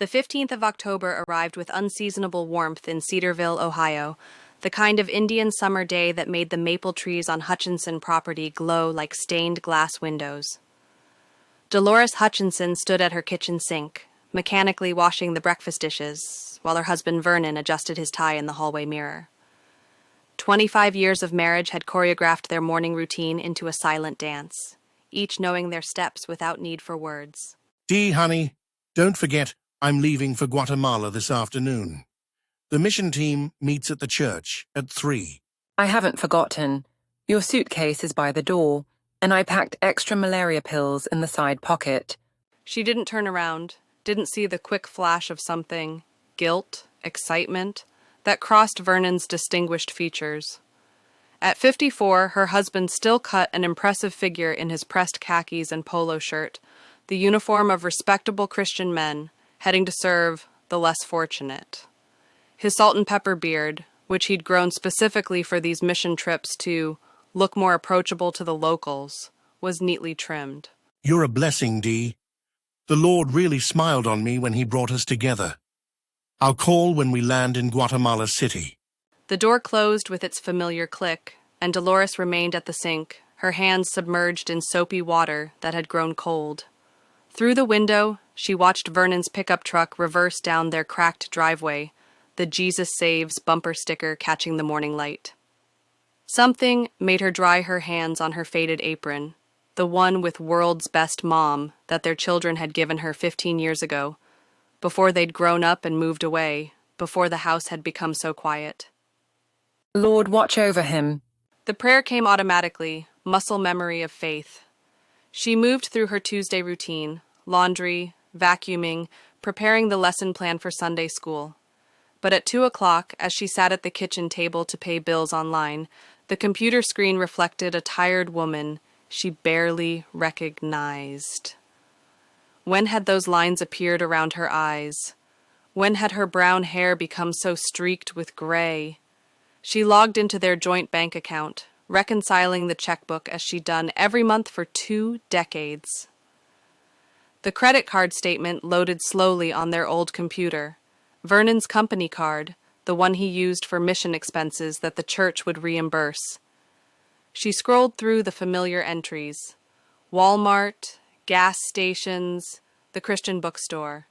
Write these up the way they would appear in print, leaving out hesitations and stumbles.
The 15th of October arrived with unseasonable warmth in Cedarville, Ohio, the kind of Indian summer day that made the maple trees on Hutchinson property glow like stained glass windows. Dolores Hutchinson stood at her kitchen sink, mechanically washing the breakfast dishes, while her husband Vernon adjusted his tie in the hallway mirror. 25 years of marriage had choreographed their morning routine into a silent dance, each knowing their steps without need for words. Dee, honey, don't forget I'm leaving for Guatemala this afternoon. The mission team meets at the church at 3. I haven't forgotten. Your suitcase is by the door, and I packed extra malaria pills in the side pocket. She didn't turn around, didn't see the quick flash of something, guilt, excitement, that crossed Vernon's distinguished features. At 54, her husband still cut an impressive figure in his pressed khakis and polo shirt, the uniform of respectable Christian men, heading to serve the less fortunate. His salt and pepper beard, which he'd grown specifically for these mission trips to look more approachable to the locals, was neatly trimmed. You're a blessing, Dee. The Lord really smiled on me when he brought us together. I'll call when we land in Guatemala City. The door closed with its familiar click, and Dolores remained at the sink, her hands submerged in soapy water that had grown cold. Through the window, she watched Vernon's pickup truck reverse down their cracked driveway, the Jesus Saves bumper sticker catching the morning light. Something made her dry her hands on her faded apron, the one with World's Best Mom that their children had given her 15 years ago, before they'd grown up and moved away, before the house had become so quiet. Lord, watch over him. The prayer came automatically, muscle memory of faith. She moved through her Tuesday routine, laundry, vacuuming, preparing the lesson plan for Sunday school. But at 2 o'clock, as she sat at the kitchen table to pay bills online, the computer screen reflected a tired woman she barely recognized. When had those lines appeared around her eyes? When had her brown hair become so streaked with gray? She logged into their joint bank account, reconciling the checkbook as she'd done every month for 2 decades. The credit card statement loaded slowly on their old computer. Vernon's company card, the one he used for mission expenses that the church would reimburse. She scrolled through the familiar entries. Walmart, gas stations, the Christian bookstore.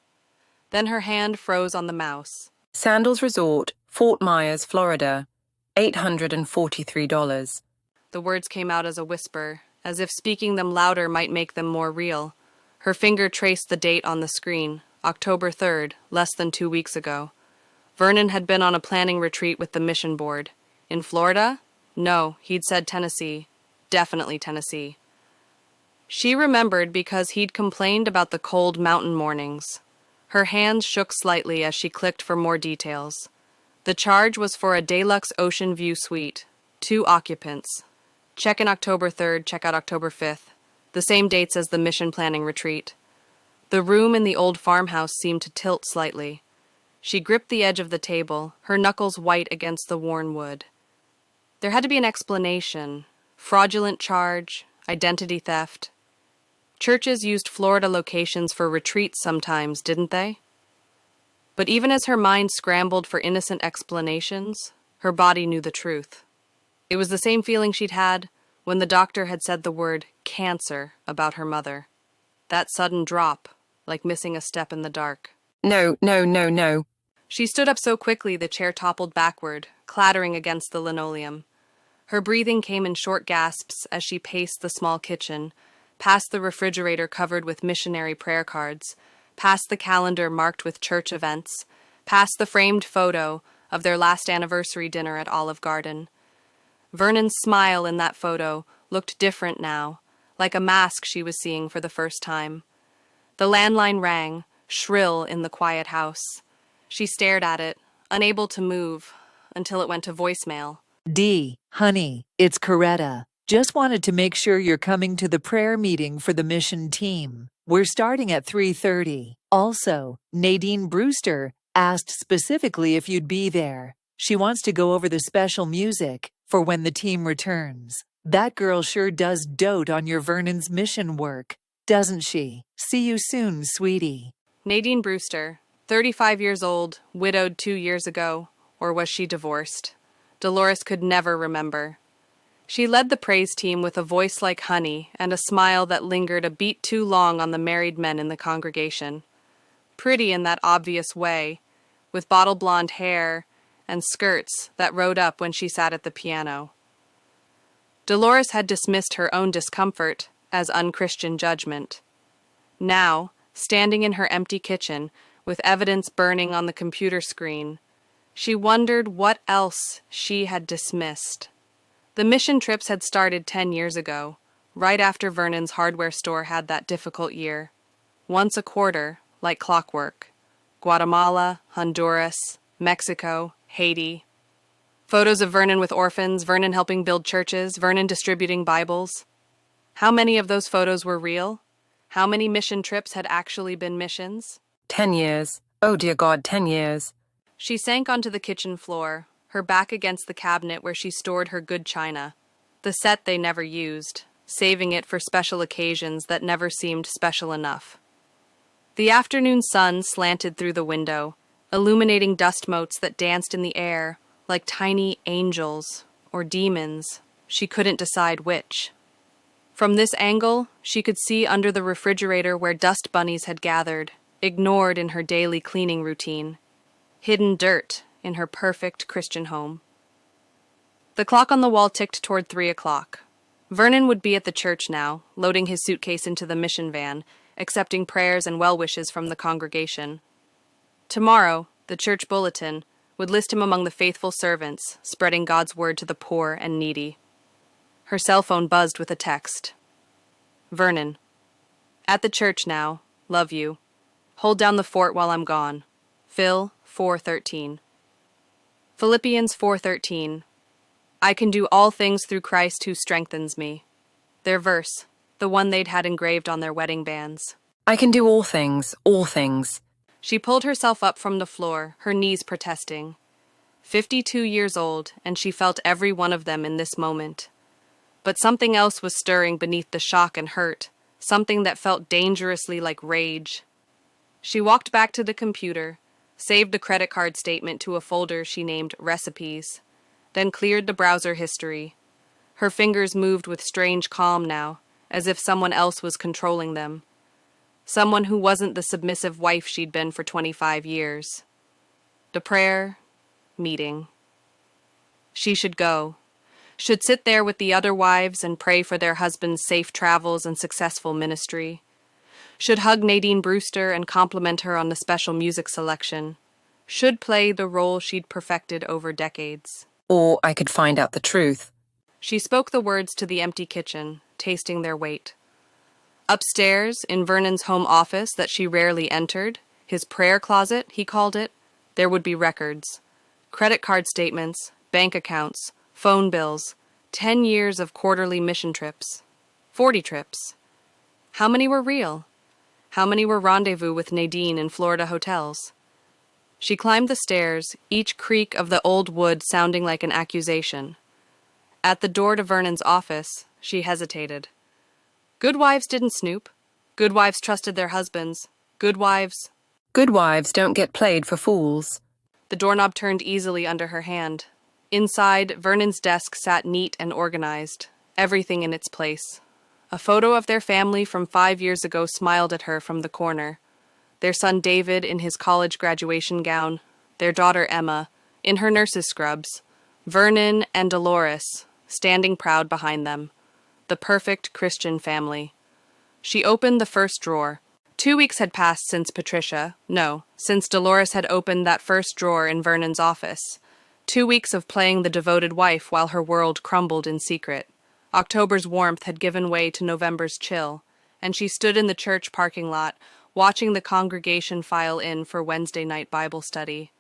Then her hand froze on the mouse. Sandals Resort, Fort Myers, Florida, $843. The words came out as a whisper, as if speaking them louder might make them more real. Her finger traced the date on the screen, October 3rd, less than 2 weeks ago. Vernon had been on a planning retreat with the mission board. In Florida? No, he'd said Tennessee. Definitely Tennessee. She remembered because he'd complained about the cold mountain mornings. Her hands shook slightly as she clicked for more details. The charge was for a deluxe ocean view suite, 2 occupants. Check-in October 3rd, check-out October 5th, the same dates as the mission planning retreat. The room in the old farmhouse seemed to tilt slightly. She gripped the edge of the table, her knuckles white against the worn wood. There had to be an explanation. Fraudulent charge, identity theft. Churches used Florida locations for retreats sometimes, didn't they? But even as her mind scrambled for innocent explanations, her body knew the truth. It was the same feeling she'd had when the doctor had said the word cancer about her mother. That sudden drop, like missing a step in the dark. No. She stood up so quickly the chair toppled backward, clattering against the linoleum. Her breathing came in short gasps as she paced the small kitchen, past the refrigerator covered with missionary prayer cards, past the calendar marked with church events, past the framed photo of their last anniversary dinner at Olive Garden. Vernon's smile in that photo looked different now, like a mask she was seeing for the first time. The landline rang, shrill in the quiet house. She stared at it, unable to move, until it went to voicemail. Dee, honey, it's Coretta. Just wanted to make sure you're coming to the prayer meeting for the mission team. We're starting at 3:30. Also, Nadine Brewster asked specifically if you'd be there. She wants to go over the special music for when the team returns. That girl sure does dote on your Vernon's mission work, doesn't she? See you soon, sweetie. Nadine Brewster, 35 years old, widowed 2 years ago, or was she divorced? Dolores could never remember. She led the praise team with a voice like honey and a smile that lingered a beat too long on the married men in the congregation. Pretty in that obvious way, with bottle blonde hair and skirts that rode up when she sat at the piano. Dolores had dismissed her own discomfort as unchristian judgment. Now, standing in her empty kitchen, with evidence burning on the computer screen, she wondered what else she had dismissed. The mission trips had started 10 years ago, right after Vernon's hardware store had that difficult year. Once a quarter, like clockwork. Guatemala, Honduras, Mexico, Haiti. Photos of Vernon with orphans, Vernon helping build churches, Vernon distributing Bibles. How many of those photos were real? How many mission trips had actually been missions? 10 years. Oh dear God, 10 years. She sank onto the kitchen floor, her back against the cabinet where she stored her good china. The set they never used, saving it for special occasions that never seemed special enough. The afternoon sun slanted through the window, illuminating dust motes that danced in the air like tiny angels or demons. She couldn't decide which. From this angle, she could see under the refrigerator where dust bunnies had gathered, ignored in her daily cleaning routine. Hidden dirt in her perfect Christian home. The clock on the wall ticked toward 3 o'clock. Vernon would be at the church now, loading his suitcase into the mission van, accepting prayers and well-wishes from the congregation. Tomorrow, the church bulletin would list him among the faithful servants, spreading God's word to the poor and needy. Her cell phone buzzed with a text. Vernon. At the church now. Love you. Hold down the fort while I'm gone. Phil 4:13. Philippians 4:13. I can do all things through Christ who strengthens me. Their verse, the one they'd had engraved on their wedding bands. I can do all things, all things. She pulled herself up from the floor, her knees protesting. 52 years old, and she felt every one of them in this moment. But something else was stirring beneath the shock and hurt, something that felt dangerously like rage. She walked back to the computer, saved the credit card statement to a folder she named Recipes, then cleared the browser history. Her fingers moved with strange calm now, as if someone else was controlling them. Someone who wasn't the submissive wife she'd been for 25 years. The prayer, meeting. She should go. Should sit there with the other wives and pray for their husbands' safe travels and successful ministry. Should hug Nadine Brewster and compliment her on the special music selection. Should play the role she'd perfected over decades. Or I could find out the truth. She spoke the words to the empty kitchen, tasting their weight. Upstairs, in Vernon's home office that she rarely entered, his prayer closet, he called it, there would be records. Credit card statements, bank accounts, phone bills, 10 years of quarterly mission trips. 40 trips. How many were real? How many were rendezvous with Nadine in Florida hotels? She climbed the stairs, each creak of the old wood sounding like an accusation. At the door to Vernon's office, she hesitated. Good wives didn't snoop. Good wives trusted their husbands. Good wives... Good wives don't get played for fools. The doorknob turned easily under her hand. Inside, Vernon's desk sat neat and organized, everything in its place. A photo of their family from 5 years ago smiled at her from the corner. Their son David in his college graduation gown, their daughter Emma, in her nurse's scrubs, Vernon and Dolores, standing proud behind them. The perfect Christian family. She opened the first drawer. 2 weeks had passed since since Dolores had opened that first drawer in Vernon's office. 2 weeks of playing the devoted wife while her world crumbled in secret. October's warmth had given way to November's chill, and she stood in the church parking lot, watching the congregation file in for Wednesday night Bible study.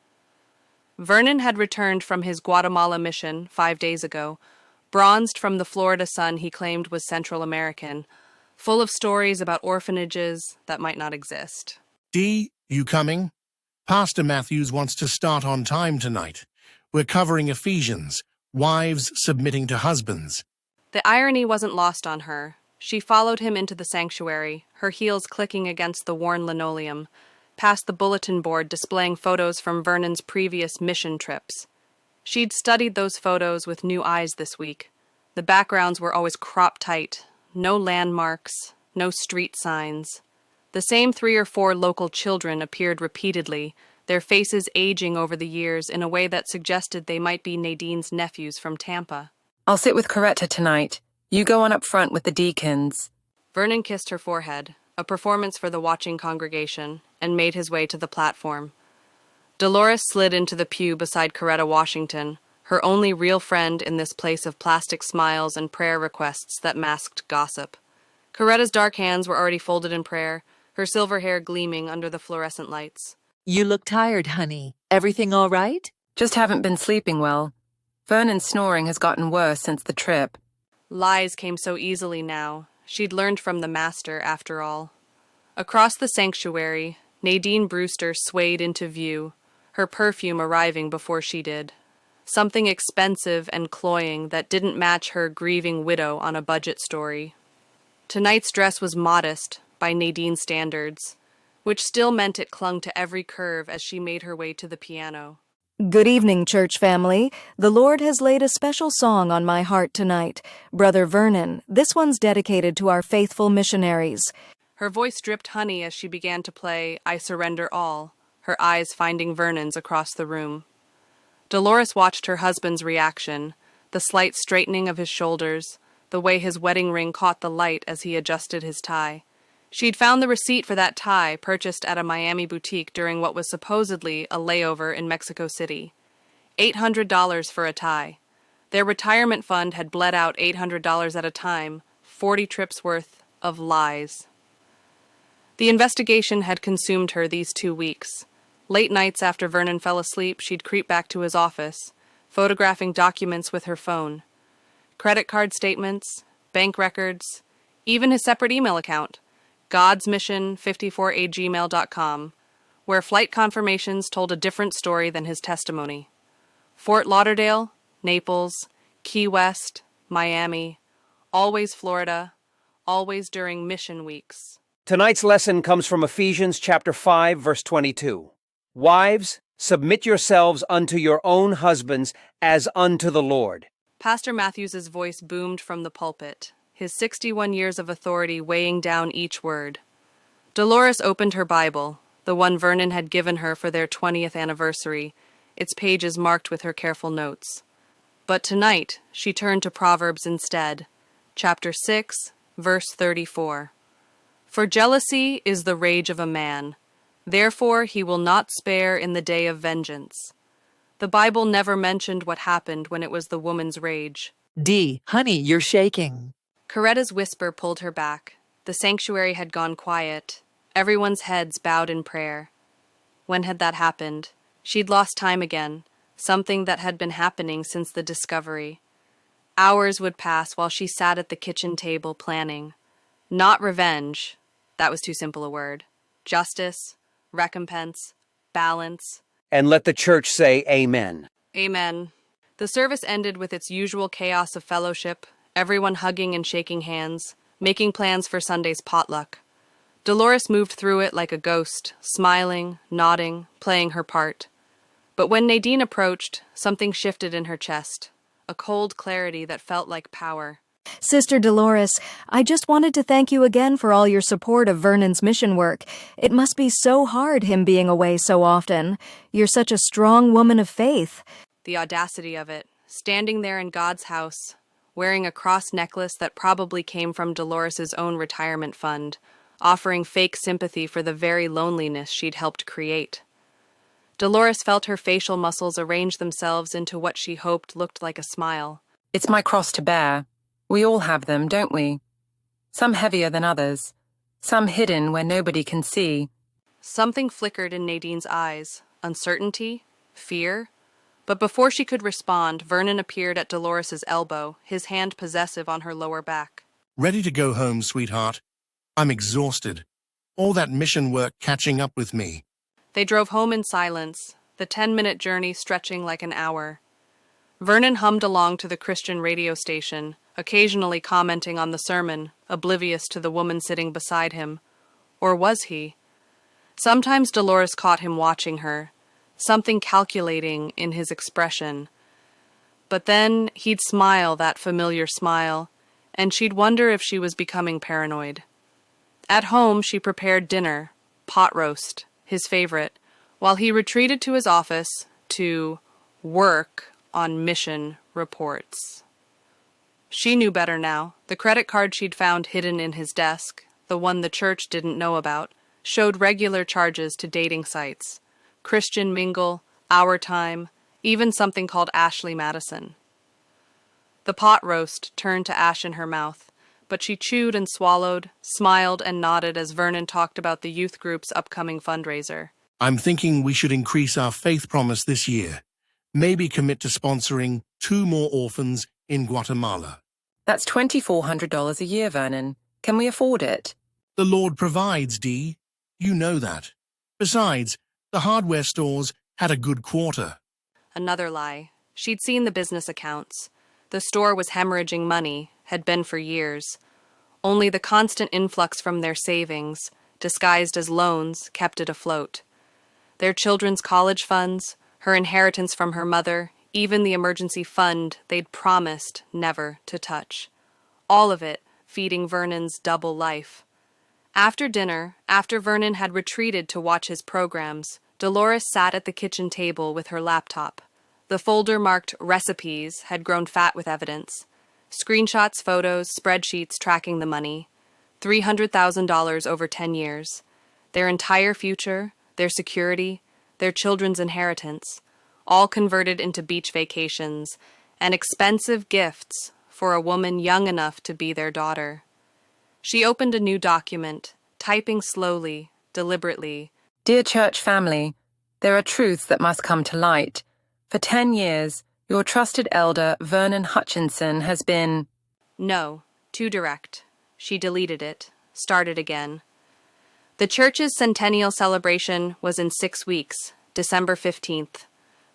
Vernon had returned from his Guatemala mission 5 days ago, bronzed from the Florida sun he claimed was Central American, full of stories about orphanages that might not exist. Dee, you coming? Pastor Matthews wants to start on time tonight. We're covering Ephesians, wives submitting to husbands. The irony wasn't lost on her. She followed him into the sanctuary, her heels clicking against the worn linoleum, past the bulletin board displaying photos from Vernon's previous mission trips. She'd studied those photos with new eyes this week. The backgrounds were always crop tight, no landmarks, no street signs. The same 3 or 4 local children appeared repeatedly, their faces aging over the years in a way that suggested they might be Nadine's nephews from Tampa. I'll sit with Coretta tonight. You go on up front with the deacons. Vernon kissed her forehead, a performance for the watching congregation, and made his way to the platform. Dolores slid into the pew beside Coretta Washington, her only real friend in this place of plastic smiles and prayer requests that masked gossip. Coretta's dark hands were already folded in prayer, her silver hair gleaming under the fluorescent lights. You look tired, honey. Everything all right? Just haven't been sleeping well. Vernon's snoring has gotten worse since the trip. Lies came so easily now. She'd learned from the master, after all. Across the sanctuary, Nadine Brewster swayed into view, her perfume arriving before she did. Something expensive and cloying that didn't match her grieving widow on a budget story. Tonight's dress was modest, by Nadine's standards, which still meant it clung to every curve as she made her way to the piano. Good evening, church family. The Lord has laid a special song on my heart tonight. Brother Vernon, this one's dedicated to our faithful missionaries. Her voice dripped honey as she began to play I Surrender All, her eyes finding Vernon's across the room. Dolores watched her husband's reaction, the slight straightening of his shoulders, the way his wedding ring caught the light as he adjusted his tie. She'd found the receipt for that tie purchased at a Miami boutique during what was supposedly a layover in Mexico City. $800 for a tie. Their retirement fund had bled out $800 at a time, 40 trips worth of lies. The investigation had consumed her these 2 weeks. Late nights after Vernon fell asleep, she'd creep back to his office, photographing documents with her phone. Credit card statements, bank records, even his separate email account, godsmission54@gmail.com, where flight confirmations told a different story than his testimony. Fort Lauderdale, Naples, Key West, Miami, always Florida, always during mission weeks. Tonight's lesson comes from Ephesians chapter 5, verse 22. Wives, submit yourselves unto your own husbands as unto the Lord. Pastor Matthews's voice boomed from the pulpit, his 61 years of authority weighing down each word. Dolores opened her Bible, the one Vernon had given her for their 20th anniversary, its pages marked with her careful notes. But tonight, she turned to Proverbs instead, chapter 6, verse 34. For jealousy is the rage of a man, therefore he will not spare in the day of vengeance. The Bible never mentioned what happened when it was the woman's rage. Dee, honey, you're shaking. Coretta's whisper pulled her back. The sanctuary had gone quiet, everyone's heads bowed in prayer. When had that happened? She'd lost time again, something that had been happening since the discovery. Hours would pass while she sat at the kitchen table planning. Not revenge, that was too simple a word. Justice, recompense, balance. And let the church say amen. Amen. The service ended with its usual chaos of fellowship, everyone hugging and shaking hands, making plans for Sunday's potluck. Dolores moved through it like a ghost, smiling, nodding, playing her part. But when Nadine approached, something shifted in her chest, a cold clarity that felt like power. Sister Dolores, I just wanted to thank you again for all your support of Vernon's mission work. It must be so hard, him being away so often. You're such a strong woman of faith. The audacity of it, standing there in God's house, wearing a cross necklace that probably came from Dolores's own retirement fund, offering fake sympathy for the very loneliness she'd helped create. Dolores felt her facial muscles arrange themselves into what she hoped looked like a smile. It's my cross to bear. We all have them, don't we? Some heavier than others. Some hidden where nobody can see. Something flickered in Nadine's eyes. Uncertainty? Fear? But before she could respond, Vernon appeared at Dolores's elbow, his hand possessive on her lower back. Ready to go home, sweetheart? I'm exhausted. All that mission work catching up with me. They drove home in silence, the 10-minute journey stretching like an hour. Vernon hummed along to the Christian radio station, occasionally commenting on the sermon, oblivious to the woman sitting beside him. Or was he? Sometimes Dolores caught him watching her, something calculating in his expression. But then he'd smile that familiar smile, and she'd wonder if she was becoming paranoid. At home, she prepared dinner, pot roast, his favorite, while he retreated to his office to work on mission reports. She knew better now. The credit card she'd found hidden in his desk, the one the church didn't know about, showed regular charges to dating sites. Christian Mingle, Our Time, even something called Ashley Madison. The pot roast turned to ash in her mouth, but she chewed and swallowed, smiled and nodded as Vernon talked about the youth group's upcoming fundraiser. I'm thinking we should increase our faith promise this year. Maybe commit to sponsoring 2 more orphans in Guatemala. That's $2,400 a year, Vernon. Can we afford it? The Lord provides, Dee. You know that. Besides, the hardware stores had a good quarter. Another lie. She'd seen the business accounts. The store was hemorrhaging money, had been for years. Only the constant influx from their savings, disguised as loans, kept it afloat. Their children's college funds, her inheritance from her mother, even the emergency fund they'd promised never to touch. All of it feeding Vernon's double life. After dinner, after Vernon had retreated to watch his programs, Dolores sat at the kitchen table with her laptop. The folder marked Recipes had grown fat with evidence. Screenshots, photos, spreadsheets tracking the money. $300,000 over 10 years. Their entire future, their security, their children's inheritance, all converted into beach vacations and expensive gifts for a woman young enough to be their daughter. She opened a new document, typing slowly, deliberately. Dear church family, there are truths that must come to light. For 10 years, your trusted elder, Vernon Hutchinson, has been... No, too direct. She deleted it, started again. The church's centennial celebration was in 6 weeks, December 15th.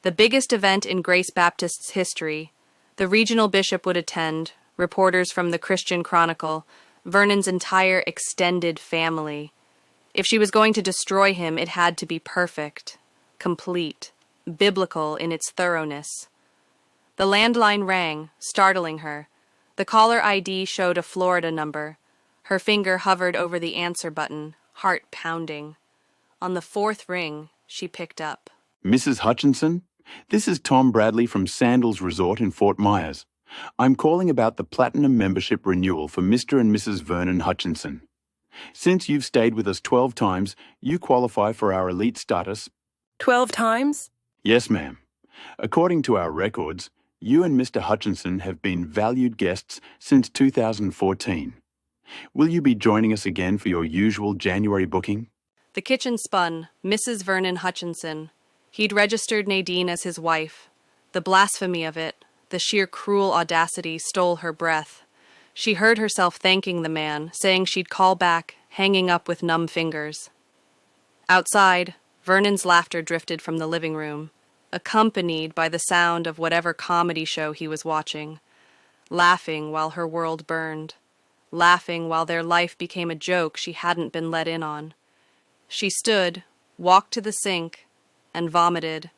The biggest event in Grace Baptist's history. The regional bishop would attend, reporters from the Christian Chronicle, Vernon's entire extended family. If she was going to destroy him, it had to be perfect, complete, biblical in its thoroughness. The landline rang, startling her. The caller ID showed a Florida number. Her finger hovered over the answer button, heart pounding. On the 4th ring, she picked up. Mrs. Hutchinson, this is Tom Bradley from Sandals Resort in Fort Myers. I'm calling about the Platinum membership renewal for Mr. and Mrs. Vernon Hutchinson. Since you've stayed with us 12 times, you qualify for our elite status. 12 times? Yes, ma'am. According to our records, you and Mr. Hutchinson have been valued guests since 2014. Will you be joining us again for your usual January booking? The kitchen spun, Mrs. Vernon Hutchinson. He'd registered Nadine as his wife. The blasphemy of it, the sheer cruel audacity stole her breath. She heard herself thanking the man, saying she'd call back, hanging up with numb fingers. Outside, Vernon's laughter drifted from the living room, accompanied by the sound of whatever comedy show he was watching, laughing while her world burned, laughing while their life became a joke she hadn't been let in on. She stood, walked to the sink, and vomited.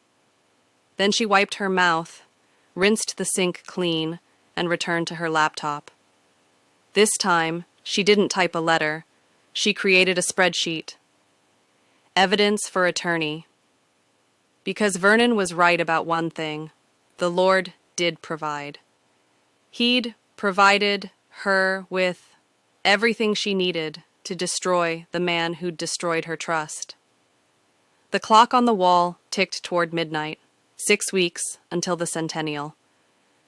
Then she wiped her mouth, rinsed the sink clean, and returned to her laptop. This time, she didn't type a letter. She created a spreadsheet. Evidence for attorney. Because Vernon was right about one thing, the Lord did provide. He'd provided her with everything she needed to destroy the man who'd destroyed her trust. The clock on the wall ticked toward midnight. 6 weeks until the centennial.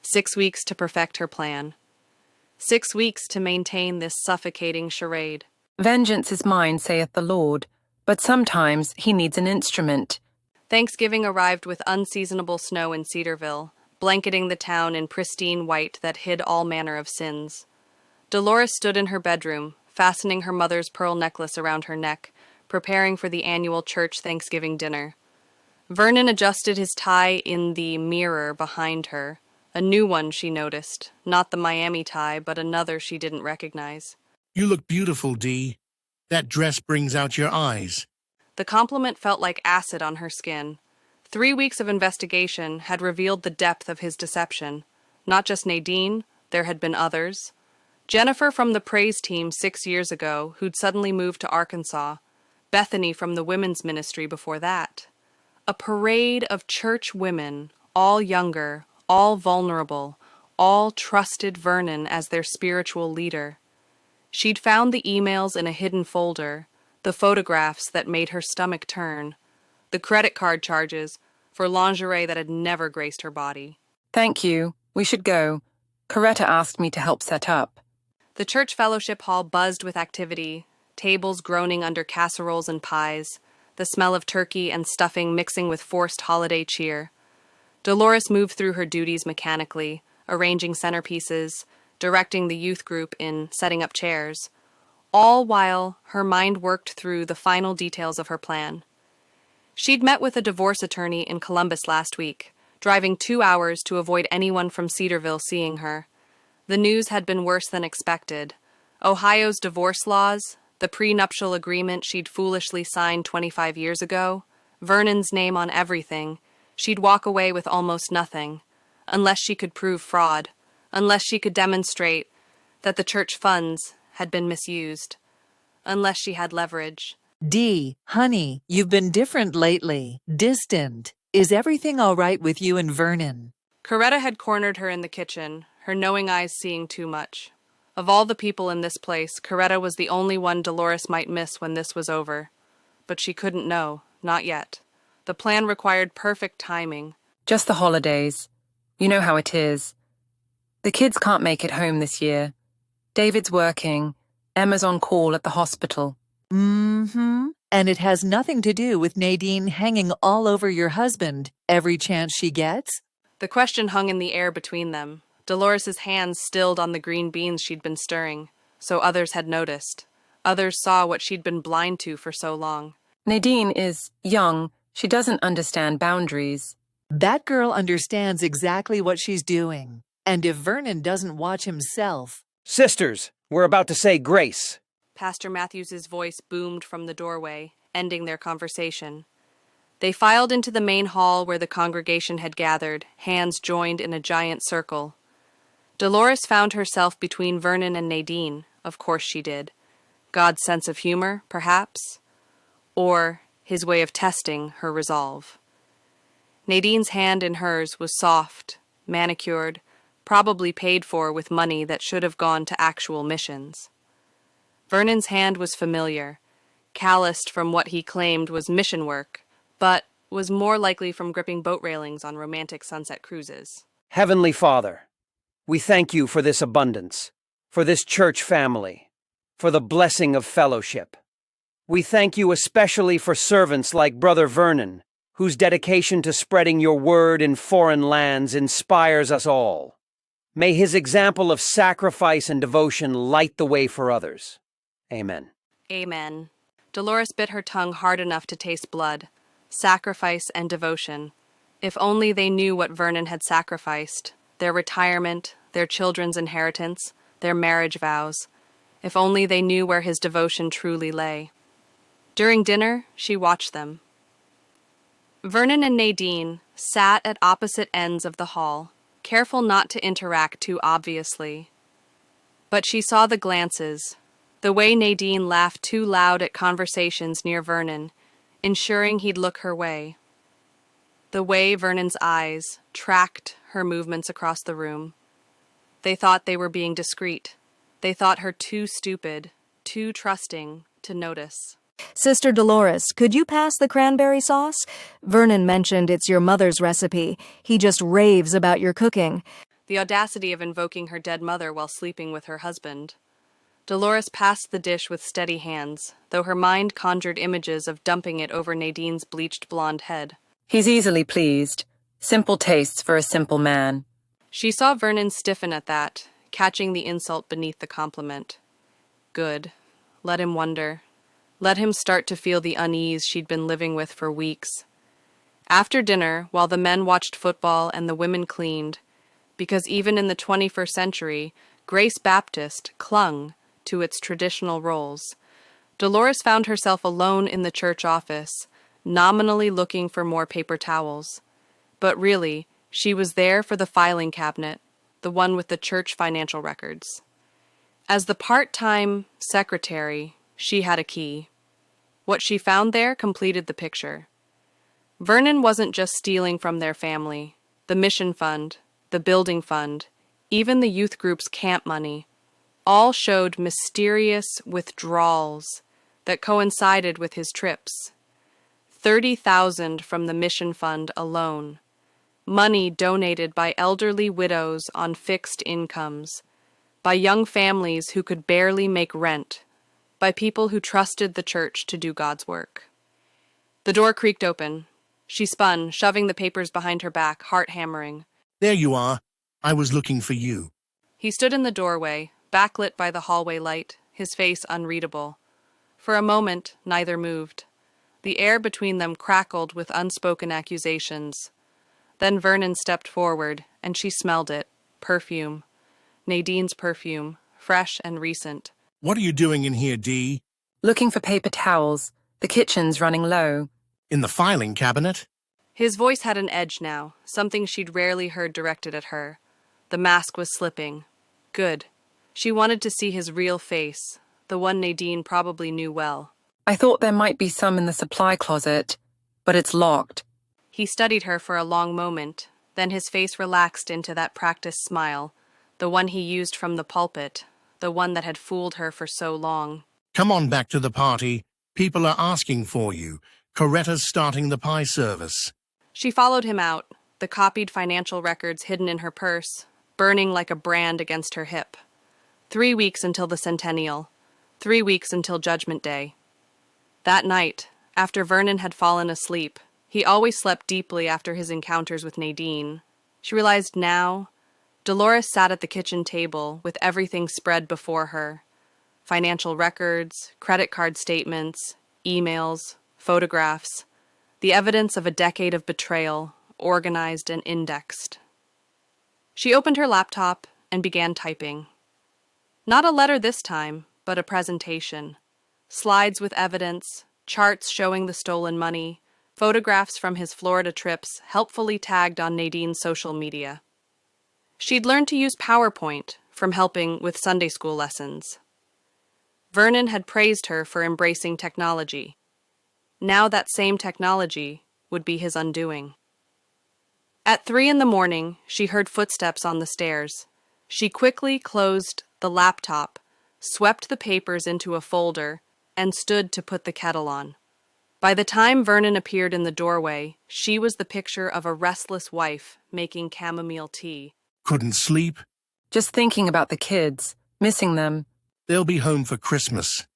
6 weeks to perfect her plan. 6 weeks to maintain this suffocating charade. Vengeance is mine, saith the Lord, but sometimes he needs an instrument. Thanksgiving arrived with unseasonable snow in Cedarville, blanketing the town in pristine white that hid all manner of sins. Dolores stood in her bedroom, fastening her mother's pearl necklace around her neck, preparing for the annual church Thanksgiving dinner. Vernon adjusted his tie in the mirror behind her. A new one, she noticed. Not the Miami tie, but another she didn't recognize. You look beautiful, Dee. That dress brings out your eyes. The compliment felt like acid on her skin. 3 weeks of investigation had revealed the depth of his deception. Not just Nadine, there had been others. Jennifer from the praise team 6 years ago, who'd suddenly moved to Arkansas. Bethany from the women's ministry before that. A parade of church women, all younger, all vulnerable, all trusted Vernon as their spiritual leader. She'd found the emails in a hidden folder, the photographs that made her stomach turn, the credit card charges for lingerie that had never graced her body. Thank you. We should go. Coretta asked me to help set up. The church fellowship hall buzzed with activity, tables groaning under casseroles and pies, the smell of turkey and stuffing mixing with forced holiday cheer. Dolores moved through her duties mechanically, arranging centerpieces, directing the youth group in setting up chairs, all while her mind worked through the final details of her plan. She'd met with a divorce attorney in Columbus last week, driving 2 hours to avoid anyone from Cedarville seeing her. The news had been worse than expected. Ohio's divorce laws, the prenuptial agreement she'd foolishly signed 25 years ago, Vernon's name on everything. She'd walk away with almost nothing, unless she could prove fraud, unless she could demonstrate that the church funds had been misused, unless she had leverage. Dee, honey, you've been different lately. Distant. Is everything all right with you and Vernon? Coretta had cornered her in the kitchen, her knowing eyes seeing too much. Of all the people in this place, Coretta was the only one Dolores might miss when this was over. But she couldn't know, not yet. The plan required perfect timing. Just the holidays. You know how it is. The kids can't make it home this year. David's working. Emma's on call at the hospital. Mm-hmm. And it has nothing to do with Nadine hanging all over your husband every chance she gets? The question hung in the air between them. Dolores's hands stilled on the green beans she'd been stirring, so others had noticed. Others saw what she'd been blind to for so long. Nadine is young. She doesn't understand boundaries. That girl understands exactly what she's doing. And if Vernon doesn't watch himself... Sisters, we're about to say grace. Pastor Matthews's voice boomed from the doorway, ending their conversation. They filed into the main hall where the congregation had gathered, hands joined in a giant circle. Dolores found herself between Vernon and Nadine. Of course she did. God's sense of humor, perhaps? Or his way of testing her resolve. Nadine's hand in hers was soft, manicured, probably paid for with money that should have gone to actual missions. Vernon's hand was familiar, calloused from what he claimed was mission work, but was more likely from gripping boat railings on romantic sunset cruises. Heavenly Father, we thank you for this abundance, for this church family, for the blessing of fellowship. We thank you especially for servants like Brother Vernon, whose dedication to spreading your word in foreign lands inspires us all. May his example of sacrifice and devotion light the way for others. Amen. Amen. Dolores bit her tongue hard enough to taste blood. Sacrifice and devotion. If only they knew what Vernon had sacrificed. Their retirement, their children's inheritance, their marriage vows. If only they knew where his devotion truly lay. During dinner, she watched them. Vernon and Nadine sat at opposite ends of the hall, careful not to interact too obviously. But she saw the glances, the way Nadine laughed too loud at conversations near Vernon, ensuring he'd look her way. The way Vernon's eyes tracked her movements across the room. They thought they were being discreet. They thought her too stupid, too trusting to notice. Sister Dolores, could you pass the cranberry sauce? Vernon mentioned it's your mother's recipe. He just raves about your cooking. The audacity of invoking her dead mother while sleeping with her husband. Dolores passed the dish with steady hands, though her mind conjured images of dumping it over Nadine's bleached blonde head. He's easily pleased. Simple tastes for a simple man. She saw Vernon stiffen at that, catching the insult beneath the compliment. Good. Let him wonder. Let him start to feel the unease she'd been living with for weeks. After dinner, while the men watched football and the women cleaned, because even in the 21st century, Grace Baptist clung to its traditional roles, Dolores found herself alone in the church office, nominally looking for more paper towels. But really, she was there for the filing cabinet, the one with the church financial records. As the part-time secretary, she had a key. What she found there completed the picture. Vernon wasn't just stealing from their family. The mission fund, the building fund, even the youth group's camp money, all showed mysterious withdrawals that coincided with his trips. 30,000 from the mission fund alone. Money donated by elderly widows on fixed incomes, by young families who could barely make rent, by people who trusted the church to do God's work. The door creaked open. She spun, shoving the papers behind her back, heart hammering. There you are. I was looking for you. He stood in the doorway, backlit by the hallway light, his face unreadable. For a moment, neither moved. The air between them crackled with unspoken accusations. Then Vernon stepped forward, and she smelled it. Perfume. Nadine's perfume, fresh and recent. What are you doing in here, Dee? Looking for paper towels. The kitchen's running low. In the filing cabinet? His voice had an edge now, something she'd rarely heard directed at her. The mask was slipping. Good. She wanted to see his real face, the one Nadine probably knew well. I thought there might be some in the supply closet, but it's locked. He studied her for a long moment, then his face relaxed into that practiced smile, the one he used from the pulpit, the one that had fooled her for so long. Come on back to the party. People are asking for you. Coretta's starting the pie service. She followed him out, the copied financial records hidden in her purse, burning like a brand against her hip. 3 weeks until the centennial. 3 weeks until Judgment Day. That night, after Vernon had fallen asleep, he always slept deeply after his encounters with Nadine. She realized now, Dolores sat at the kitchen table with everything spread before her. Financial records, credit card statements, emails, photographs, the evidence of a decade of betrayal, organized and indexed. She opened her laptop and began typing. Not a letter this time, but a presentation. Slides with evidence, charts showing the stolen money, photographs from his Florida trips helpfully tagged on Nadine's social media. She'd learned to use PowerPoint from helping with Sunday school lessons. Vernon had praised her for embracing technology. Now that same technology would be his undoing. At 3 a.m, she heard footsteps on the stairs. She quickly closed the laptop, swept the papers into a folder, and stood to put the kettle on. By the time Vernon appeared in the doorway, she was the picture of a restless wife making chamomile tea. Couldn't sleep? Just thinking about the kids, missing them. They'll be home for Christmas.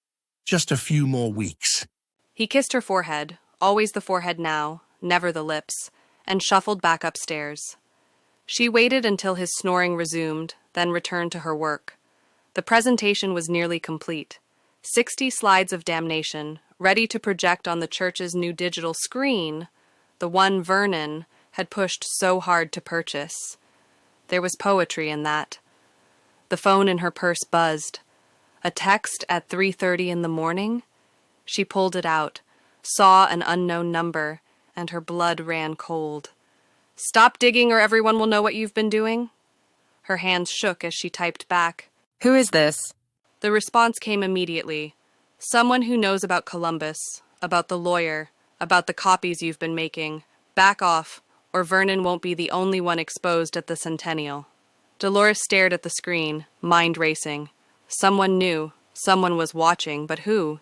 Just a few more weeks. He kissed her forehead, always the forehead now, never the lips, and shuffled back upstairs. She waited until his snoring resumed, then returned to her work. The presentation was nearly complete. 60 slides of damnation, ready to project on the church's new digital screen, the one Vernon had pushed so hard to purchase. There was poetry in that. The phone in her purse buzzed. A text at 3:30 a.m? She pulled it out, saw an unknown number, and her blood ran cold. "Stop digging or everyone will know what you've been doing." Her hands shook as she typed back. Who is this? The response came immediately. "Someone who knows about Columbus, about the lawyer, about the copies you've been making. Back off, or Vernon won't be the only one exposed at the centennial." Dolores stared at the screen, mind racing. Someone knew, someone was watching, but who?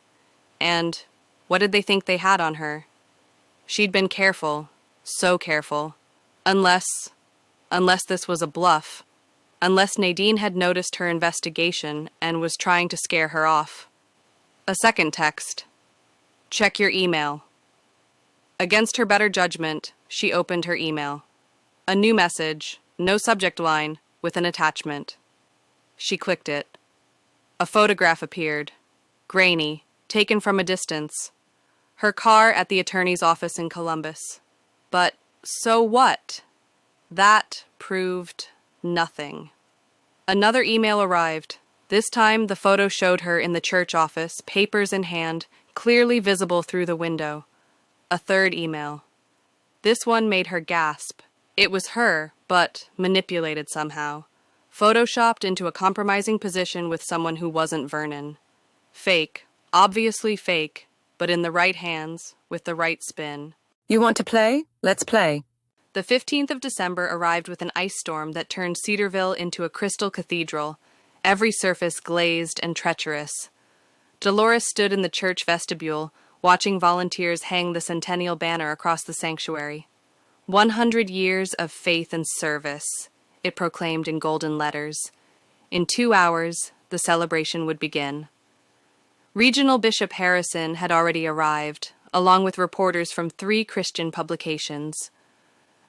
And what did they think they had on her? She'd been careful, so careful. Unless this was a bluff. Unless Nadine had noticed her investigation and was trying to scare her off. A second text. "Check your email." Against her better judgment, she opened her email. A new message, no subject line, with an attachment. She clicked it. A photograph appeared, grainy, taken from a distance. Her car at the attorney's office in Columbus. But so what? That proved nothing. Another email arrived, This time, the photo showed her in the church office, papers in hand, clearly visible through the window. A third email. This one made her gasp. It was her, but manipulated somehow. Photoshopped into a compromising position with someone who wasn't Vernon. Fake, obviously fake, but in the right hands, with the right spin. You want to play? Let's play. The 15th of December arrived with an ice storm that turned Cedarville into a crystal cathedral, every surface glazed and treacherous. Dolores stood in the church vestibule, watching volunteers hang the centennial banner across the sanctuary. 100 years of faith and service, it proclaimed in golden letters. In 2 hours, the celebration would begin. Regional Bishop Harrison had already arrived, along with reporters from 3 Christian publications.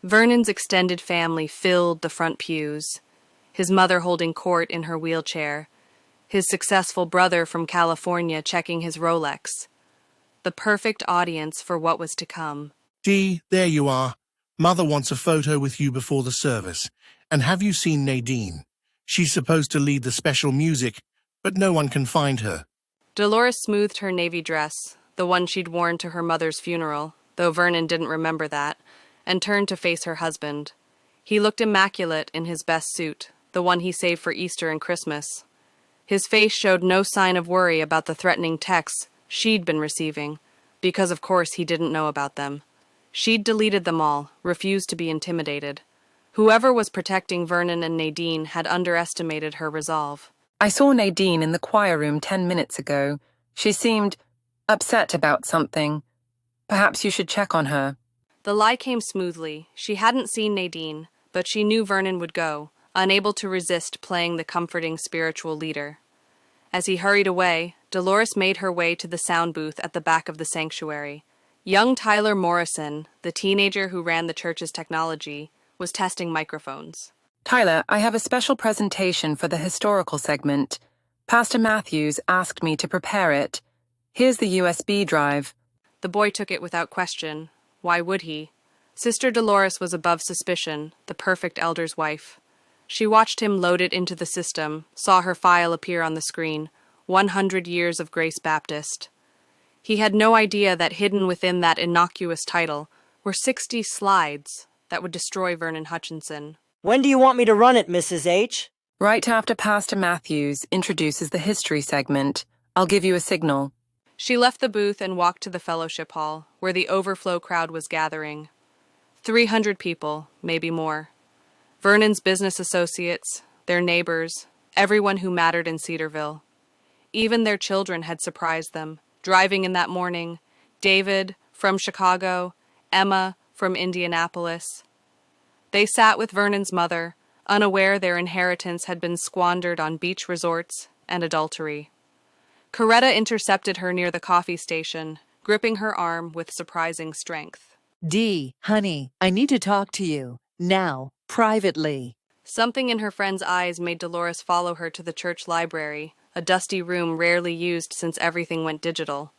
Vernon's extended family filled the front pews, his mother holding court in her wheelchair, his successful brother from California checking his Rolex. The perfect audience for what was to come. Dee, there you are. Mother wants a photo with you before the service. And have you seen Nadine? She's supposed to lead the special music, but no one can find her. Dolores smoothed her navy dress, the one she'd worn to her mother's funeral, though Vernon didn't remember that, and turned to face her husband. He looked immaculate in his best suit, the one he saved for Easter and Christmas. His face showed no sign of worry about the threatening texts she'd been receiving, because of course he didn't know about them. She'd deleted them all, refused to be intimidated. Whoever was protecting Vernon and Nadine had underestimated her resolve. I saw Nadine in the choir room 10 minutes ago. She seemed upset about something. Perhaps you should check on her. The lie came smoothly. She hadn't seen Nadine, but she knew Vernon would go, unable to resist playing the comforting spiritual leader. As he hurried away, Dolores made her way to the sound booth at the back of the sanctuary. Young Tyler Morrison, the teenager who ran the church's technology, was testing microphones. Tyler, I have a special presentation for the historical segment. Pastor Matthews asked me to prepare it. Here's the USB drive. The boy took it without question. Why would he? Sister Dolores was above suspicion, the perfect elder's wife. She watched him load it into the system, saw her file appear on the screen, 100 Years of Grace Baptist. He had no idea that hidden within that innocuous title were 60 slides that would destroy Vernon Hutchinson. When do you want me to run it, Mrs. H? Right after Pastor Matthews introduces the history segment. I'll give you a signal. She left the booth and walked to the fellowship hall, where the overflow crowd was gathering. 300 people, maybe more. Vernon's business associates, their neighbors, everyone who mattered in Cedarville. Even their children had surprised them, driving in that morning, David from Chicago, Emma from Indianapolis. They sat with Vernon's mother, unaware their inheritance had been squandered on beach resorts and adultery. Coretta intercepted her near the coffee station, gripping her arm with surprising strength. Dee, honey, I need to talk to you. Now, privately. Something in her friend's eyes made Dolores follow her to the church library, a dusty room rarely used since everything went digital.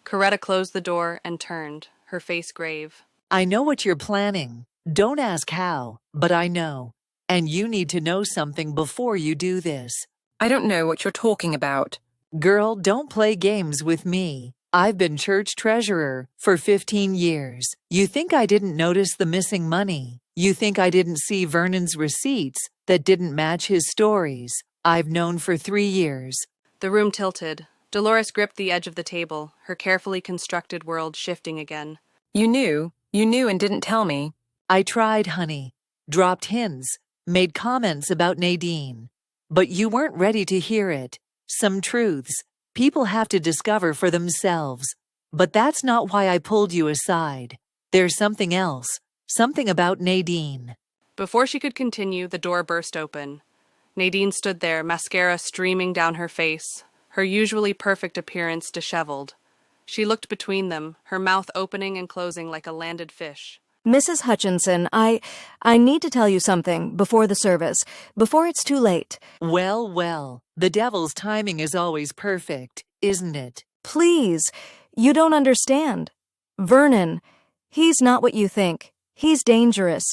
Coretta closed the door and turned, her face grave. I know what you're planning. Don't ask how, but I know. And you need to know something before you do this. I don't know what you're talking about. Girl, don't play games with me. I've been church treasurer for 15 years. You think I didn't notice the missing money? You think I didn't see Vernon's receipts that didn't match his stories? I've known for 3 years. The room tilted. Dolores gripped the edge of the table, her carefully constructed world shifting again. You knew and didn't tell me. I tried, honey. Dropped hints, made comments about Nadine. But you weren't ready to hear it. Some truths people have to discover for themselves. But that's not why I pulled you aside. There's something else. Something about Nadine. Before she could continue, the door burst open. Nadine stood there, mascara streaming down her face, her usually perfect appearance disheveled. She looked between them, her mouth opening and closing like a landed fish. Mrs. Hutchinson, I need to tell you something before the service, before it's too late. Well, the devil's timing is always perfect, isn't it? Please, you don't understand. Vernon, he's not what you think. He's dangerous.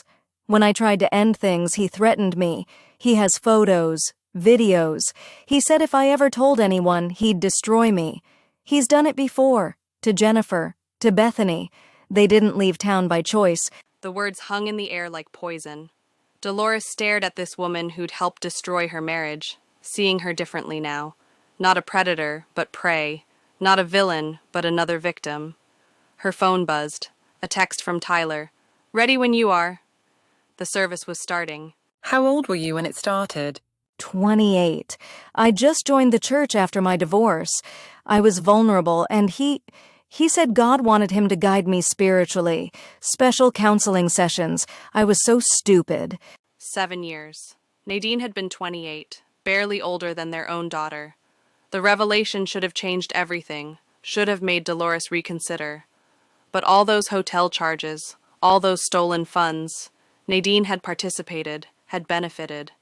When I tried to end things, he threatened me. He has photos, Videos. He said if I ever told anyone, he'd destroy me. He's done it before. To Jennifer. To Bethany. They didn't leave town by choice. The words hung in the air like poison. Dolores stared at this woman who'd helped destroy her marriage, seeing her differently now. Not a predator, but prey. Not a villain, but another victim. Her phone buzzed. A text from Tyler. "Ready when you are." The service was starting. How old were you when it started? 28. I just joined the church after my divorce. I was vulnerable, and he said God wanted him to guide me spiritually. Special counseling sessions. I was so stupid. 7 years. Nadine had been 28, barely older than their own daughter. The revelation should have changed everything, should have made Dolores reconsider. But all those hotel charges, all those stolen funds, Nadine had participated, had benefited.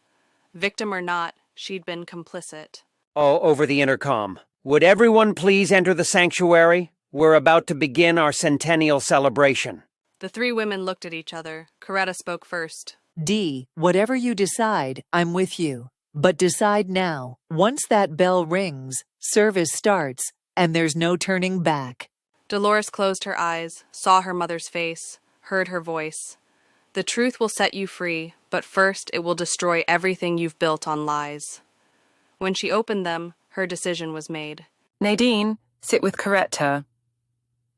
Victim or not, she'd been complicit. Oh, over the intercom. Would everyone please enter the sanctuary? We're about to begin our centennial celebration. The three women looked at each other. Coretta spoke first. D, whatever you decide, I'm with you. But decide now. Once that bell rings, service starts, and there's no turning back. Dolores closed her eyes, saw her mother's face, heard her voice. The truth will set you free, but first it will destroy everything you've built on lies. When she opened them, her decision was made. Nadine, sit with Coretta.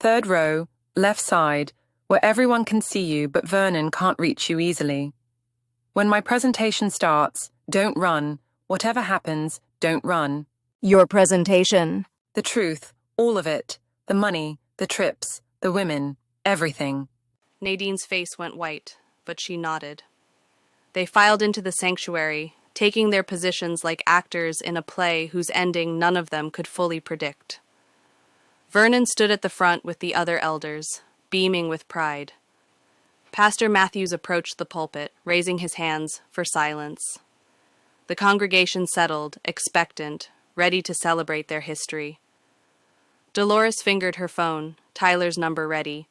Third row, left side, where everyone can see you but Vernon can't reach you easily. When my presentation starts, don't run. Whatever happens, don't run. Your presentation. The truth, all of it. The money, the trips, the women, everything. Nadine's face went white, but she nodded. They filed into the sanctuary, taking their positions like actors in a play whose ending none of them could fully predict. Vernon stood at the front with the other elders, beaming with pride. Pastor Matthews approached the pulpit, raising his hands for silence. The congregation settled, expectant, ready to celebrate their history. Dolores fingered her phone, Tyler's number ready.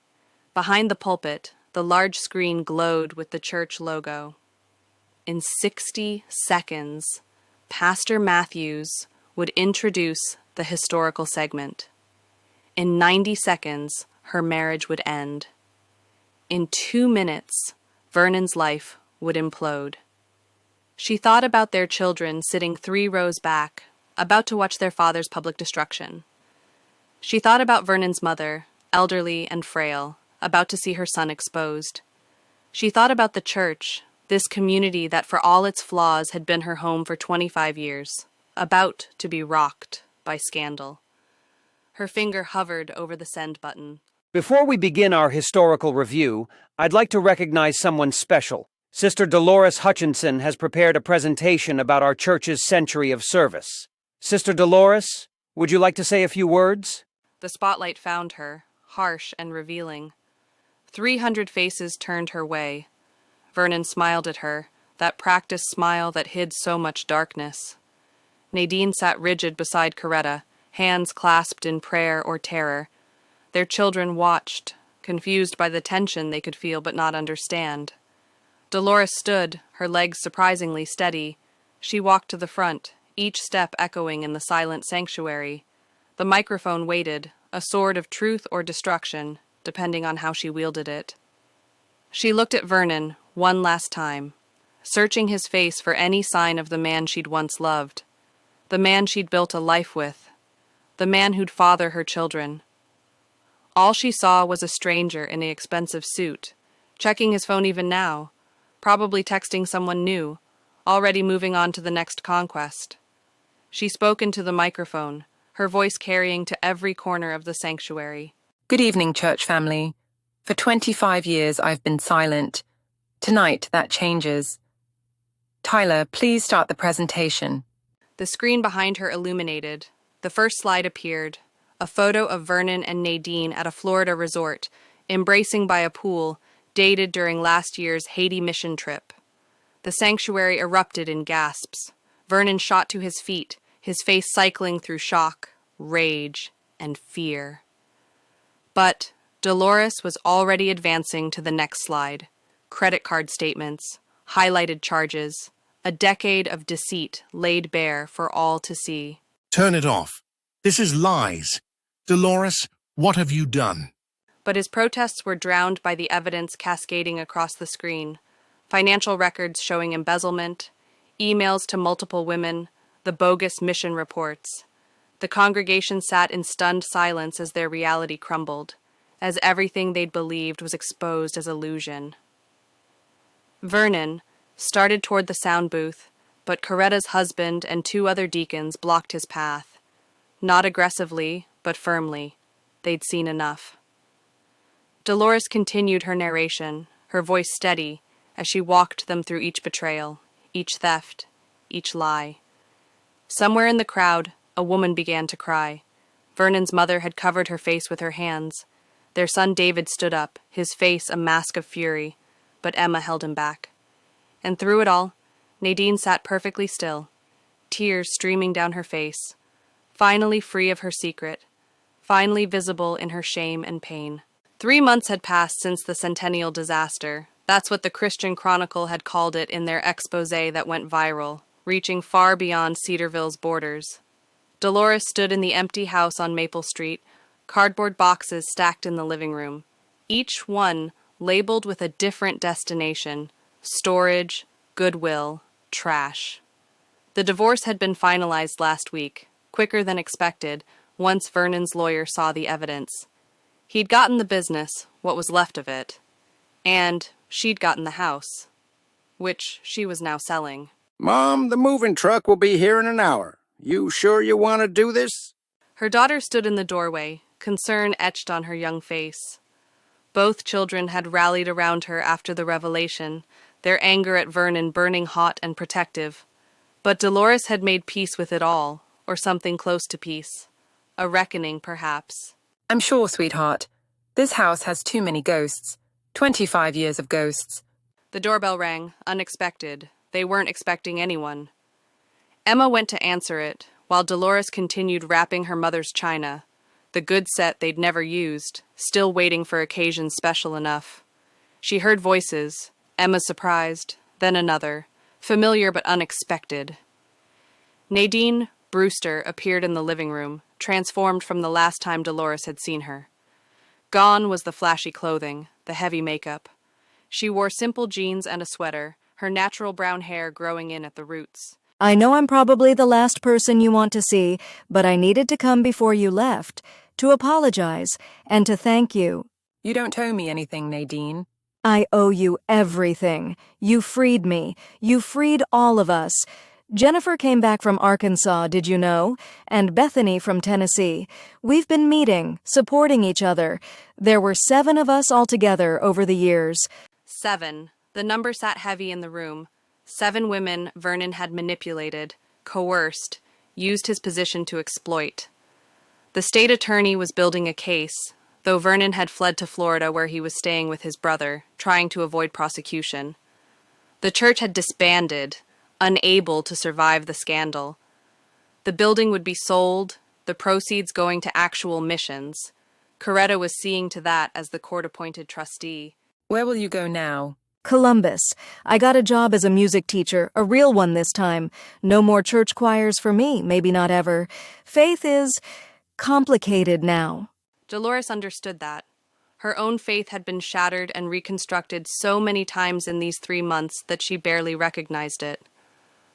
Behind the pulpit, the large screen glowed with the church logo. In 60 seconds, Pastor Matthews would introduce the historical segment. In 90 seconds, her marriage would end. In 2 minutes, Vernon's life would implode. She thought about their children sitting 3 rows back, about to watch their father's public destruction. She thought about Vernon's mother, elderly and frail, about to see her son exposed. She thought about the church, this community that for all its flaws had been her home for 25 years, about to be rocked by scandal. Her finger hovered over the send button. Before we begin our historical review, I'd like to recognize someone special. Sister Dolores Hutchinson has prepared a presentation about our church's century of service. Sister Dolores, would you like to say a few words? The spotlight found her, harsh and revealing. 300 faces turned her way. Vernon smiled at her, that practiced smile that hid so much darkness. Nadine sat rigid beside Coretta, hands clasped in prayer or terror. Their children watched, confused by the tension they could feel but not understand. Dolores stood, her legs surprisingly steady. She walked to the front, each step echoing in the silent sanctuary. The microphone waited, a sword of truth or destruction, depending on how she wielded it. She looked at Vernon one last time, searching his face for any sign of the man she'd once loved, the man she'd built a life with, the man who'd father her children. All she saw was a stranger in an expensive suit, checking his phone even now, probably texting someone new, already moving on to the next conquest. She spoke into the microphone, her voice carrying to every corner of the sanctuary. Good evening, church family. For 25 years I've been silent. Tonight that changes. Tyler, please start the presentation. The screen behind her illuminated. The first slide appeared, a photo of Vernon and Nadine at a Florida resort, embracing by a pool, dated during last year's Haiti mission trip. The sanctuary erupted in gasps. Vernon shot to his feet, his face cycling through shock, rage, and fear. But Dolores was already advancing to the next slide. Credit card statements, highlighted charges, A decade of deceit laid bare for all to see. Turn it off. This is lies. Dolores, what have you done? But his protests were drowned by the evidence cascading across the screen. Financial records showing embezzlement, emails to multiple women, the bogus mission reports. The congregation sat in stunned silence as their reality crumbled, as everything they'd believed was exposed as illusion. Vernon started toward the sound booth, but Coretta's husband and 2 other deacons blocked his path. Not aggressively, but firmly. They'd seen enough. Dolores continued her narration, her voice steady, as she walked them through each betrayal, each theft, each lie. Somewhere in the crowd, a woman began to cry. Vernon's mother had covered her face with her hands. Their son David stood up, his face a mask of fury, but Emma held him back. And through it all, Nadine sat perfectly still, tears streaming down her face, finally free of her secret, finally visible in her shame and pain. 3 months had passed since the centennial disaster. That's what the Christian Chronicle had called it in their exposé that went viral, reaching far beyond Cedarville's borders. Dolores stood in the empty house on Maple Street, cardboard boxes stacked in the living room, each one labeled with a different destination: storage, goodwill, trash. The divorce had been finalized last week, quicker than expected, once Vernon's lawyer saw the evidence. He'd gotten the business, what was left of it, and she'd gotten the house, which she was now selling. Mom, the moving truck will be here in an hour. You sure you want to do this? Her daughter stood in the doorway, concern etched on her young face. Both children had rallied around her after the revelation, their anger at Vernon burning hot and protective. But Dolores had made peace with it all, or something close to peace. A reckoning, perhaps. I'm sure, sweetheart. This house has too many ghosts. 25 years of ghosts. The doorbell rang, unexpected. They weren't expecting anyone. Emma went to answer it, while Dolores continued wrapping her mother's china, the good set they'd never used, still waiting for occasions special enough. She heard voices, Emma surprised, then another, familiar but unexpected. Nadine Brewster appeared in the living room, transformed from the last time Dolores had seen her. Gone was the flashy clothing, the heavy makeup. She wore simple jeans and a sweater, her natural brown hair growing in at the roots. I know I'm probably the last person you want to see, but I needed to come before you left, to apologize, and to thank you. You don't owe me anything, Nadine. I owe you everything. You freed me. You freed all of us. Jennifer came back from Arkansas, did you know? And Bethany from Tennessee. We've been meeting, supporting each other. There were 7 of us altogether over the years. 7. The number sat heavy in the room. 7 women Vernon had manipulated, coerced, used his position to exploit. The state attorney was building a case, though Vernon had fled to Florida where he was staying with his brother, trying to avoid prosecution. The church had disbanded, unable to survive the scandal. The building would be sold, the proceeds going to actual missions. Coretta was seeing to that as the court-appointed trustee. Where will you go now? Columbus. I got a job as a music teacher, a real one this time. No more church choirs for me, maybe not ever. Faith is complicated now. Dolores understood that. Her own faith had been shattered and reconstructed so many times in these 3 months that she barely recognized it.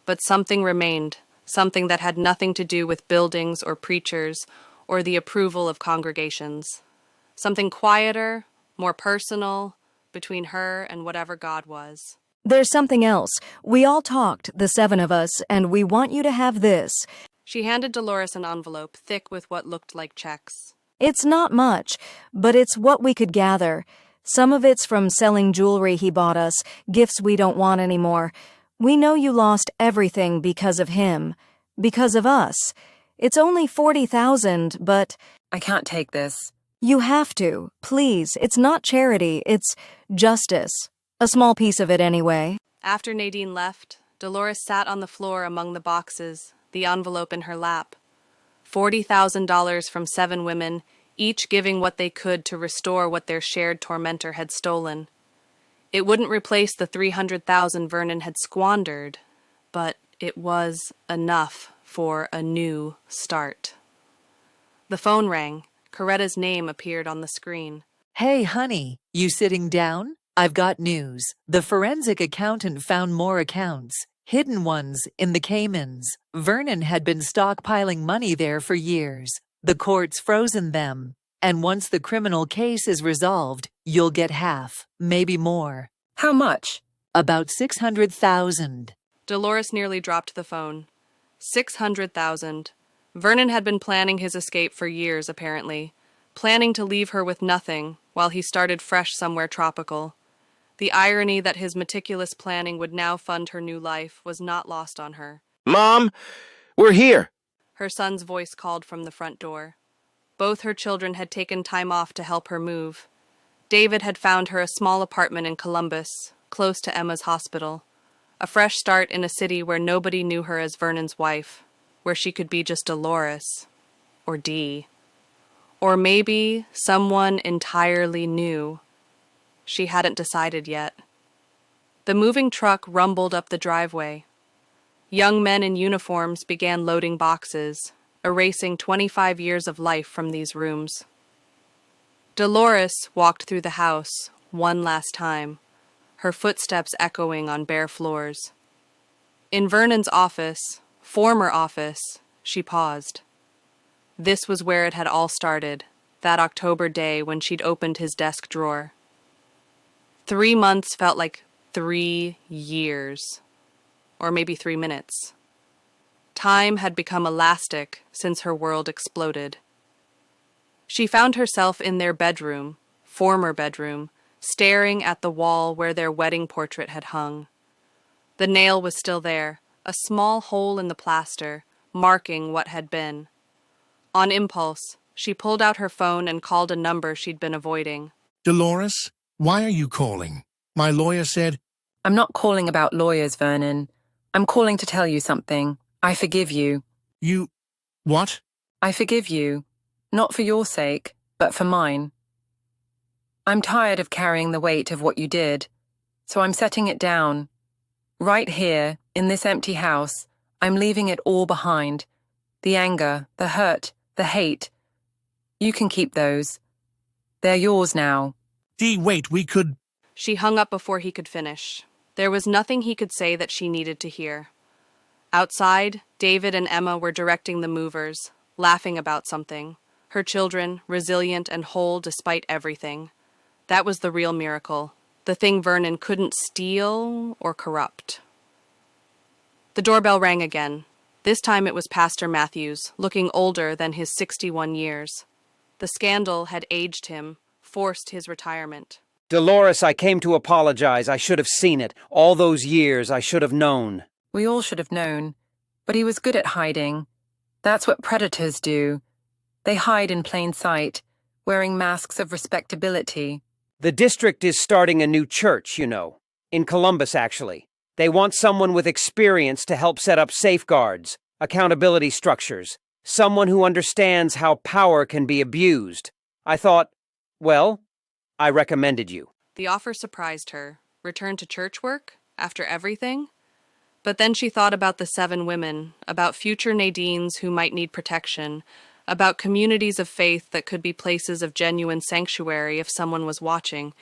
But something remained, something that had nothing to do with buildings or preachers or the approval of congregations. Something quieter, more personal, between her and whatever God was. There's something else. We all talked, the 7 of us, and we want you to have this. She handed Dolores an envelope thick with what looked like checks. It's not much, but it's what we could gather. Some of it's from selling jewelry he bought us, gifts we don't want anymore. We know you lost everything because of him, because of us. It's only $40,000, but... I can't take this. You have to, please. It's not charity, it's justice. A small piece of it anyway. After Nadine left, Dolores sat on the floor among the boxes, the envelope in her lap. $40,000 from 7 women, each giving what they could to restore what their shared tormentor had stolen. It wouldn't replace the $300,000 Vernon had squandered, but it was enough for a new start. The phone rang. Coretta's name appeared on the screen. Hey, honey, you sitting down? I've got news. The forensic accountant found more accounts, hidden ones in the Caymans. Vernon had been stockpiling money there for years. The court's frozen them. And once the criminal case is resolved, you'll get half, maybe more. How much? About 600,000. Dolores nearly dropped the phone. 600,000. Vernon had been planning his escape for years, apparently. Planning to leave her with nothing while he started fresh somewhere tropical. The irony that his meticulous planning would now fund her new life was not lost on her. Mom, we're here. Her son's voice called from the front door. Both her children had taken time off to help her move. David had found her a small apartment in Columbus, close to Emma's hospital. A fresh start in a city where nobody knew her as Vernon's wife, where she could be just Dolores, or Dee. Or maybe someone entirely new. She hadn't decided yet. The moving truck rumbled up the driveway. Young men in uniforms began loading boxes, erasing 25 years of life from these rooms. Dolores walked through the house one last time, her footsteps echoing on bare floors. In Vernon's office, former office, she paused. This was where it had all started, that October day when she'd opened his desk drawer. 3 months felt like 3 years, or maybe 3 minutes. Time had become elastic since her world exploded. She found herself in their bedroom, former bedroom, staring at the wall where their wedding portrait had hung. The nail was still there, a small hole in the plaster, marking what had been. On impulse, she pulled out her phone and called a number she'd been avoiding. Dolores, why are you calling? My lawyer said... I'm not calling about lawyers, Vernon. I'm calling to tell you something. I forgive you. You... what? I forgive you. Not for your sake, but for mine. I'm tired of carrying the weight of what you did, so I'm setting it down. Right here, in this empty house, I'm leaving it all behind. The anger, the hurt, the hate. You can keep those. They're yours now. Dee, wait, we could... She hung up before he could finish. There was nothing he could say that she needed to hear. Outside, David and Emma were directing the movers, laughing about something. Her children, resilient and whole despite everything. That was the real miracle, the thing Vernon couldn't steal or corrupt. The doorbell rang again. This time it was Pastor Matthews, looking older than his 61 years. The scandal had aged him, forced his retirement. Dolores, I came to apologize. I should have seen it. All those years, I should have known. We all should have known. But he was good at hiding. That's what predators do. They hide in plain sight, wearing masks of respectability. The district is starting a new church, you know. In Columbus, actually. They want someone with experience to help set up safeguards, accountability structures, someone who understands how power can be abused. I thought, well, I recommended you. The offer surprised her. Return to church work? After everything? But then she thought about the 7 women, about future Nadines who might need protection, about communities of faith that could be places of genuine sanctuary if someone was watching,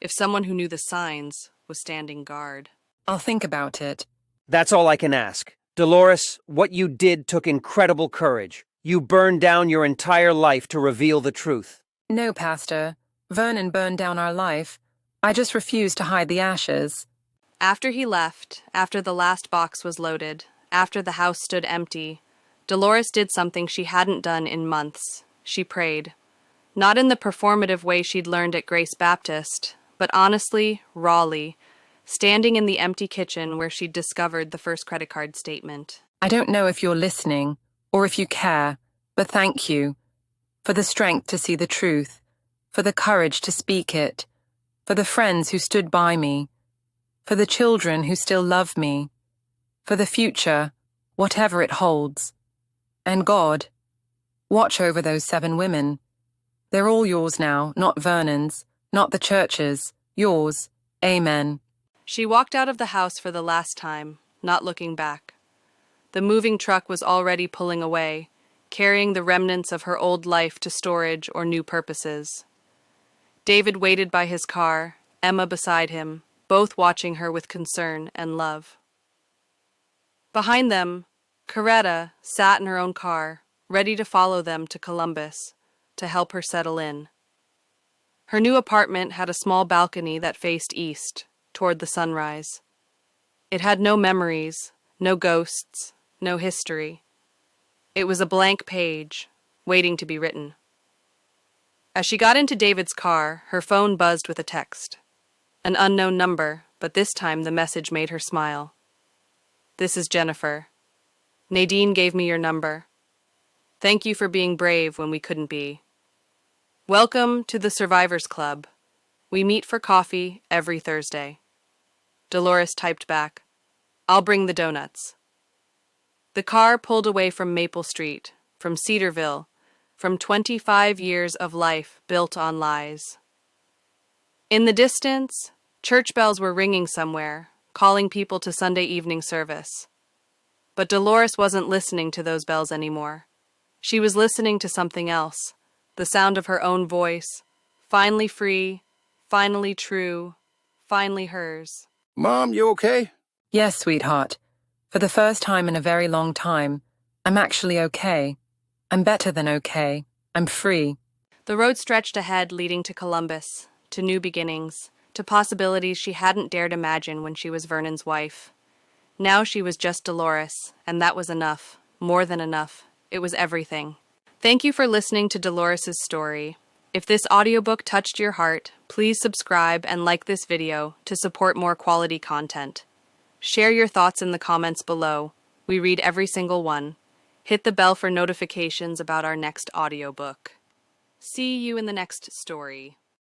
if someone who knew the signs was standing guard. I'll think about it. That's all I can ask. Dolores, what you did took incredible courage. You burned down your entire life to reveal the truth. No, Pastor. Vernon burned down our life. I just refused to hide the ashes. After he left, after the last box was loaded, after the house stood empty, Dolores did something she hadn't done in months. She prayed. Not in the performative way she'd learned at Grace Baptist, but honestly, rawly, standing in the empty kitchen where she'd discovered the first credit card statement. I don't know if you're listening, or if you care, but thank you. For the strength to see the truth, for the courage to speak it, for the friends who stood by me, for the children who still love me, for the future, whatever it holds. And God, watch over those 7 women. They're all yours now, not Vernon's, not the church's, yours. Amen. She walked out of the house for the last time, not looking back. The moving truck was already pulling away, carrying the remnants of her old life to storage or new purposes. David waited by his car, Emma beside him, both watching her with concern and love. Behind them, Coretta sat in her own car, ready to follow them to Columbus, to help her settle in. Her new apartment had a small balcony that faced east, toward the sunrise. It had no memories, no ghosts, no history. It was a blank page, waiting to be written. As she got into David's car, her phone buzzed with a text. An unknown number, but this time the message made her smile. "This is Jennifer. Nadine gave me your number. Thank you for being brave when we couldn't be. Welcome to the Survivors Club. We meet for coffee every Thursday." Dolores typed back, "I'll bring the donuts." The car pulled away from Maple Street, from Cedarville, from 25 years of life built on lies. In the distance, church bells were ringing somewhere, calling people to Sunday evening service. But Dolores wasn't listening to those bells anymore. She was listening to something else, the sound of her own voice, finally free, finally true, finally hers. Mom, you okay? Yes, sweetheart. For the first time in a very long time, I'm actually okay. I'm better than okay. I'm free. The road stretched ahead, leading to Columbus, to new beginnings, to possibilities she hadn't dared imagine when she was Vernon's wife. Now she was just Dolores, and that was enough, more than enough. It was everything. Thank you for listening to Dolores's story. If this audiobook touched your heart, please subscribe and like this video to support more quality content. Share your thoughts in the comments below. We read every single one. Hit the bell for notifications about our next audiobook. See you in the next story.